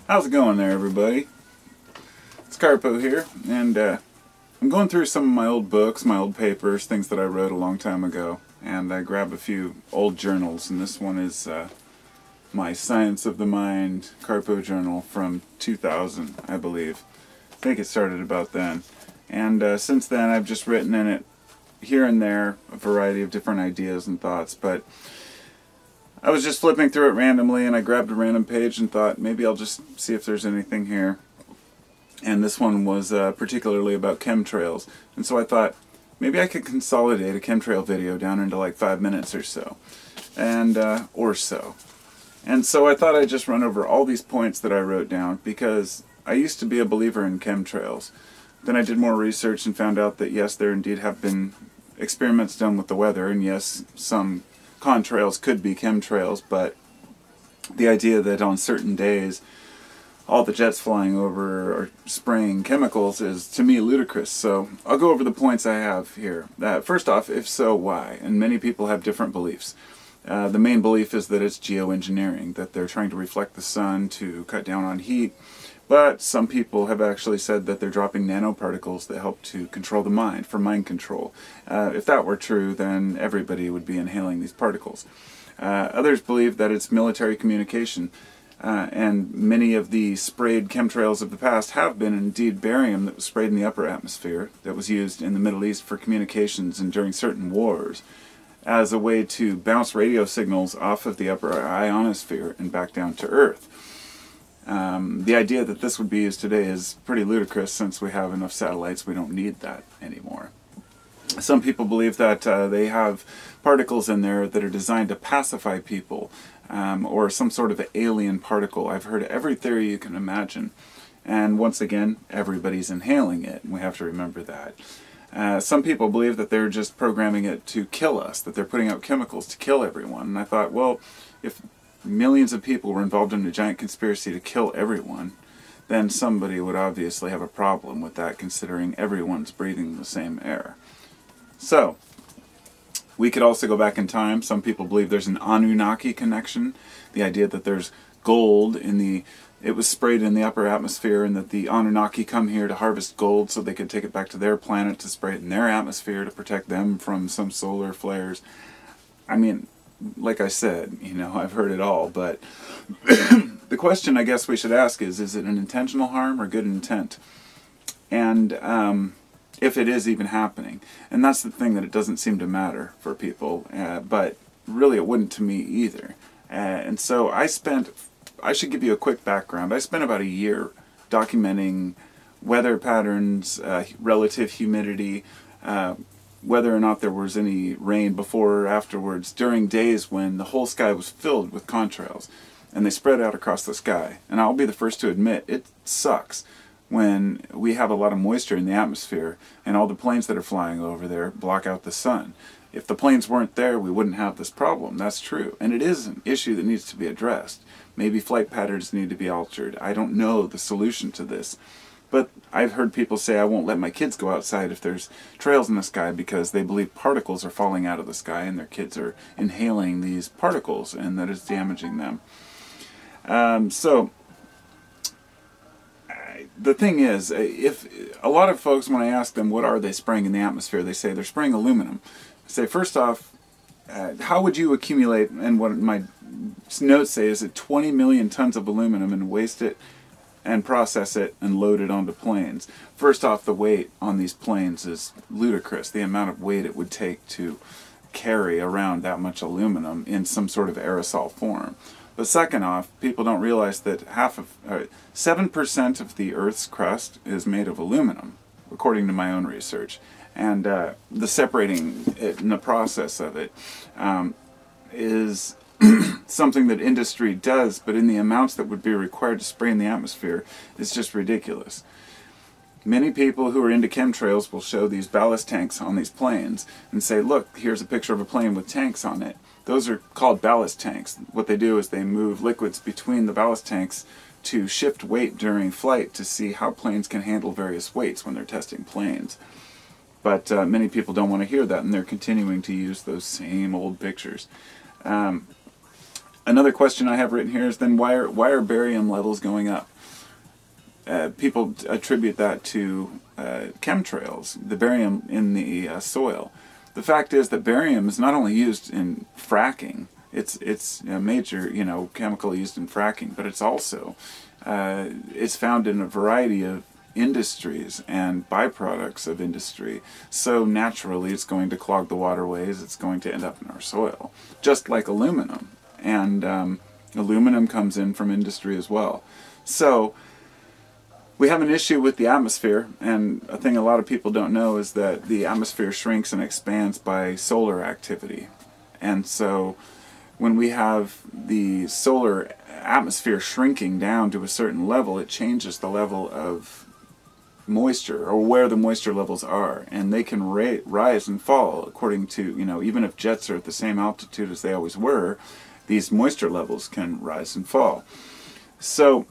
How's it going there, everybody? It's Carpo here, and I'm going through some of my old books, my old papers, things that I wrote a long time ago, and I grabbed a few old journals, and this one is my Science of the Mind Carpo journal from 2000, I believe. I think it started about then. And since then, I've just written in it, here and there, a variety of different ideas and thoughts, but I was just flipping through it randomly, and I grabbed a random page and thought, maybe I'll just see if there's anything here. And this one was particularly about chemtrails. And so I thought, maybe I could consolidate a chemtrail video down into like 5 minutes or so. And so I thought I'd just run over all these points that I wrote down, because I used to be a believer in chemtrails. Then I did more research and found out that yes, there indeed have been experiments done with the weather, and yes, some contrails could be chemtrails, but the idea that on certain days all the jets flying over are spraying chemicals is, to me, ludicrous. So I'll go over the points I have here. First off, if so, why? And many people have different beliefs. The main belief is that it's geoengineering, that they're trying to reflect the sun to cut down on heat. But some people have actually said that they're dropping nanoparticles that help to control the mind, for mind control. If that were true, then everybody would be inhaling these particles. Others believe that it's military communication, and many of the sprayed chemtrails of the past have been indeed barium that was sprayed in the upper atmosphere, that was used in the Middle East for communications and during certain wars, as a way to bounce radio signals off of the upper ionosphere and back down to Earth. The idea that this would be used today is pretty ludicrous, since we have enough satellites, we don't need that anymore. Some people believe that they have particles in there that are designed to pacify people, or some sort of alien particle. I've heard every theory you can imagine. And once again, everybody's inhaling it, and we have to remember that. Some people believe that they're just programming it to kill us, that they're putting out chemicals to kill everyone. And I thought, well, if millions of people were involved in a giant conspiracy to kill everyone, then somebody would obviously have a problem with that, considering everyone's breathing the same air. So, we could also go back in time. Some people believe there's an Anunnaki connection, the idea that there's gold in the... It was sprayed in the upper atmosphere, and that the Anunnaki come here to harvest gold so they could take it back to their planet to spray it in their atmosphere to protect them from some solar flares. I mean, like I said, you know, I've heard it all, but the question I guess we should ask is it an intentional harm or good intent? And if it is even happening. And that's the thing, that it doesn't seem to matter for people, but really it wouldn't to me either. And so I should give you a quick background. I spent about a year documenting weather patterns, relative humidity, whether or not there was any rain before or afterwards, during days when the whole sky was filled with contrails, and they spread out across the sky. And I'll be the first to admit, it sucks when we have a lot of moisture in the atmosphere and all the planes that are flying over there block out the sun. If the planes weren't there, we wouldn't have this problem. That's true. And it is an issue that needs to be addressed. Maybe flight patterns need to be altered. I don't know the solution to this. But I've heard people say, I won't let my kids go outside if there's trails in the sky, because they believe particles are falling out of the sky and their kids are inhaling these particles and that it's damaging them. The thing is, if a lot of folks, when I ask them what are they spraying in the atmosphere, they say they're spraying aluminum. I say, first off, how would you accumulate, and what my notes say is that 20 million tons of aluminum, and waste it and process it and load it onto planes. First off, the weight on these planes is ludicrous, the amount of weight it would take to carry around that much aluminum in some sort of aerosol form. But second off, people don't realize that 7% of the Earth's crust is made of aluminum, according to my own research. And the separating it in the process of it is something that industry does, but in the amounts that would be required to spray in the atmosphere is just ridiculous. Many people who are into chemtrails will show these ballast tanks on these planes and say, look, here's a picture of a plane with tanks on it. Those are called ballast tanks. What they do is they move liquids between the ballast tanks to shift weight during flight to see how planes can handle various weights when they're testing planes. But many people don't want to hear that, and they're continuing to use those same old pictures. Another question I have written here is then why are barium levels going up? people attribute that to chemtrails, the barium in the soil. The fact is that barium is not only used in fracking, it's a major, you know, chemical used in fracking, but it's also it's found in a variety of industries and byproducts of industry. So naturally it's going to clog the waterways, it's going to end up in our soil, just like aluminum. And aluminum comes in from industry as well. So we have an issue with the atmosphere, and a thing a lot of people don't know is that the atmosphere shrinks and expands by solar activity. And so when we have the solar atmosphere shrinking down to a certain level, it changes the level of moisture, or where the moisture levels are, and they can rise and fall according to, you know, even if jets are at the same altitude as they always were, these moisture levels can rise and fall. So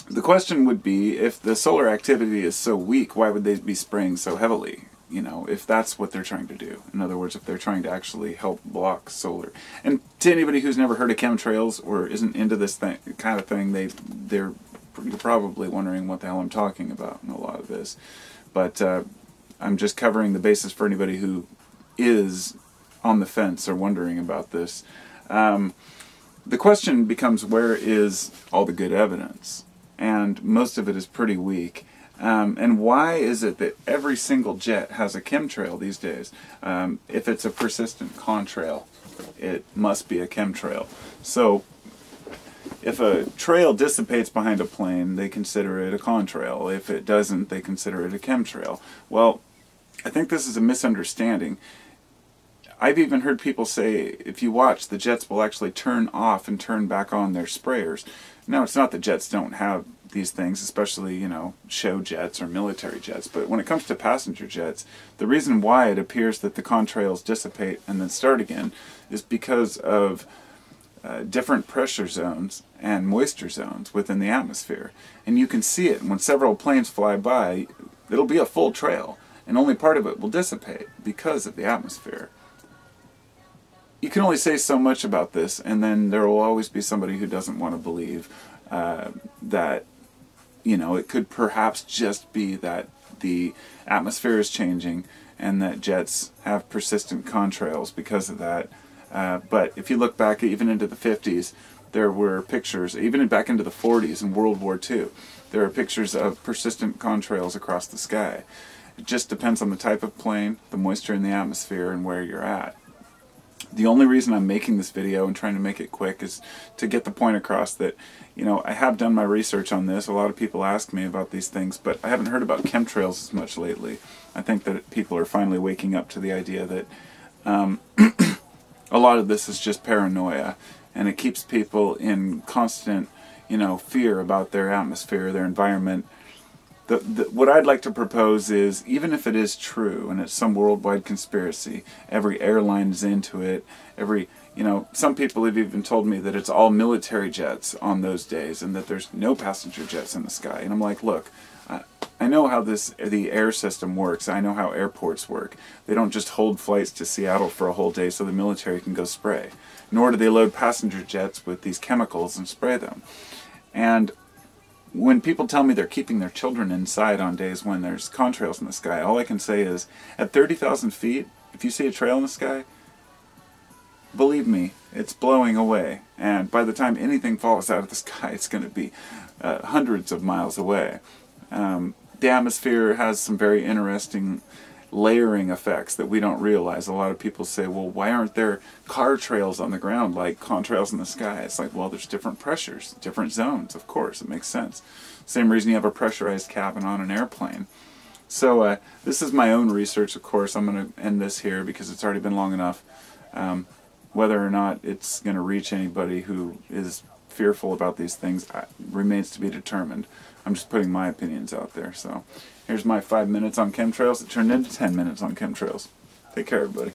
the question would be, if the solar activity is so weak, why would they be spraying so heavily? You know, if that's what they're trying to do. In other words, if they're trying to actually help block solar. And to anybody who's never heard of chemtrails or isn't into this kind of thing, you're probably wondering what the hell I'm talking about in a lot of this. But I'm just covering the basis for anybody who is on the fence or wondering about this. The question becomes, where is all the good evidence? And most of it is pretty weak. And why is it that every single jet has a chemtrail these days? If it's a persistent contrail, it must be a chemtrail. So if a trail dissipates behind a plane, they consider it a contrail. If it doesn't, they consider it a chemtrail. Well, I think this is a misunderstanding. I've even heard people say, if you watch, the jets will actually turn off and turn back on their sprayers. Now, it's not that jets don't have these things, especially, you know, show jets or military jets, but when it comes to passenger jets, the reason why it appears that the contrails dissipate and then start again is because of different pressure zones and moisture zones within the atmosphere. And you can see it when several planes fly by. It'll be a full trail, and only part of it will dissipate because of the atmosphere. You can only say so much about this, and then there will always be somebody who doesn't want to believe that, you know, it could perhaps just be that the atmosphere is changing and that jets have persistent contrails because of that. But if you look back even into the 50s, there were pictures, even back into the 40s in World War II, there are pictures of persistent contrails across the sky. It just depends on the type of plane, the moisture in the atmosphere, and where you're at. The only reason I'm making this video and trying to make it quick is to get the point across that, you know, I have done my research on this. A lot of people ask me about these things, but I haven't heard about chemtrails as much lately. I think that people are finally waking up to the idea that a lot of this is just paranoia, and it keeps people in constant, you know, fear about their atmosphere, their environment. What I'd like to propose is, even if it is true and it's some worldwide conspiracy, every airline is into it, you know, some people have even told me that it's all military jets on those days and that there's no passenger jets in the sky. And I'm like, look, I know how the air system works. I know how airports work. They don't just hold flights to Seattle for a whole day so the military can go spray. Nor do they load passenger jets with these chemicals and spray them. And when people tell me they're keeping their children inside on days when there's contrails in the sky, all I can say is, at 30,000 feet, if you see a trail in the sky, believe me, it's blowing away. And by the time anything falls out of the sky, it's going to be hundreds of miles away. The atmosphere has some very interesting layering effects that we don't realize. A lot of people say, well, why aren't there car trails on the ground like contrails in the sky? It's like, well, there's different pressures, different zones, of course, it makes sense. Same reason you have a pressurized cabin on an airplane. So this is my own research, of course. I'm going to end this here because it's already been long enough. Whether or not it's going to reach anybody who is fearful about these things remains to be determined. I'm just putting my opinions out there. So here's my 5 minutes on chemtrails. It turned into 10 minutes on chemtrails. Take care, everybody.